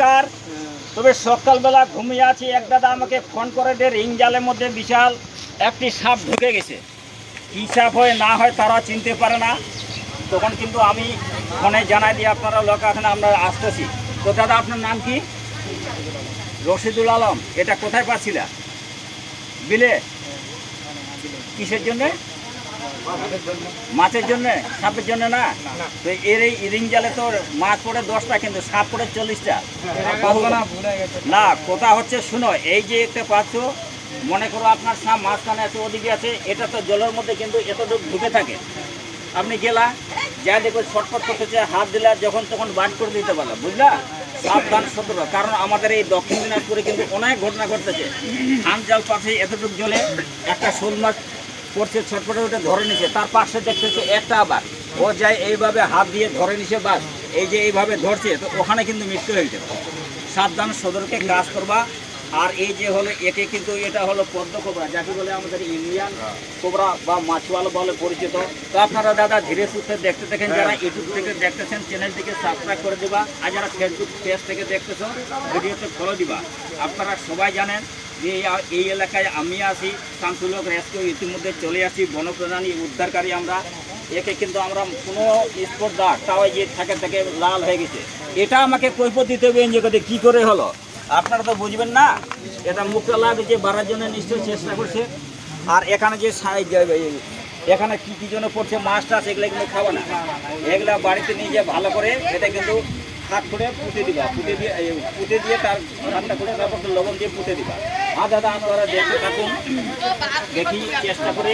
নমস্কার। তবে সকালবেলা ঘুমিয়ে আছি, এক দাদা আমাকে ফোন করে যে রিং জালের মধ্যে বিশাল একটি সাপ ঢুকে গেছে। কী সাপ হয় না হয় তারা চিনতে পারে না। তখন কিন্তু আমি ফোনে জানাই দিই আপনারা লোক আছেন, আমরা আসতেছি। তো দাদা আপনার নাম কি? রশিদুল আলম। এটা কোথায় পাচ্ছিলা? বিলে? কিসের জন্যে? মাছের জন্যে, সাপের জন্য না? তো এর এই রিং জালে তো মাছ পড়ে 10টা, কিন্তু সাপ পড়ে 40টা। না, কথা হচ্ছে শুনো, এই যে একটা পাচ্ছ, মনে করো আপনার সাপ মাঝখানে আছে, ওদিকে আছে, এটা তো জলের মধ্যে কিন্তু এতটুকু ঢুকে থাকে। আপনি গেলা যা দেখো ছটফট করতেছে, হাত দিলা যখন তখন বাদ করে দিতে পারলো, বুঝলা? সাবধান সতর্ক, কারণ আমাদের এই দক্ষিণ দিনাজপুরে কিন্তু অনেক ঘটনা ঘটতেছে। ধান জাল পাশে এতটুকু জলে একটা শোল মাছ পড়ছে, ছটফটে উঠে ধরে নিছে, তার পাশে দেখতেছে একটা আবার ও যায় এইভাবে হাত দিয়ে ধরে নিছে, বাস এই যে এইভাবে ধরছে, তো ওখানে কিন্তু মৃত্যু হয়ে যাবে। সাবধান সতর্কে কাজ করবা। আর এই যে হলো একে কিন্তু এটা হলো পদ্ম কোবরা, যাকে বলে আমাদের ইন্ডিয়ান কোবরা বা মাছওয়াল বলে পরিচিত। তো আপনারা দাদা ধীরে সুস্থে দেখতে দেখেন, যারা ইউটিউব থেকে দেখতেছেন চ্যানেলটিকে সাবস্ক্রাইব করে দিবা, আর যারা ফেসবুক পেজ থেকে দেখতেছো ভিডিওতে ফলো দিবা। আপনারা সবাই জানেন যে এই এলাকায় আমি আছি, শামসুলক রেস্কিউ ইতিমধ্যে চলে আসি, বনপ্রাণী উদ্ধারকারী আমরা। একে কিন্তু আমরা কোনো স্পট দাগ তাও যে থাকে লাল হয়ে গেছে, এটা আমাকে কৈফিয়ত দিতে হবে যে কী করে হলো। আপনারা তো বুঝবেন না, এটা মুখটা লাগিয়ে বাড়ার জন্য নিশ্চয়ই চেষ্টা করছে। আর এখানে যে এখানে কী কী জন্য পড়ছে মাছ টাছ, এগুলো কিন্তু খাবো না, এগুলা বাড়িতে নিয়ে গিয়ে ভালো করে এটা কিন্তু হাত করে পুঁতে দিবা, পুঁতে দিয়ে তার ঠান্ডা করে তারপর লবণ দিয়ে পুঁতে দিবা। আর দাদা আপনারা দেখতে থাকুন, দেখি চেষ্টা করে।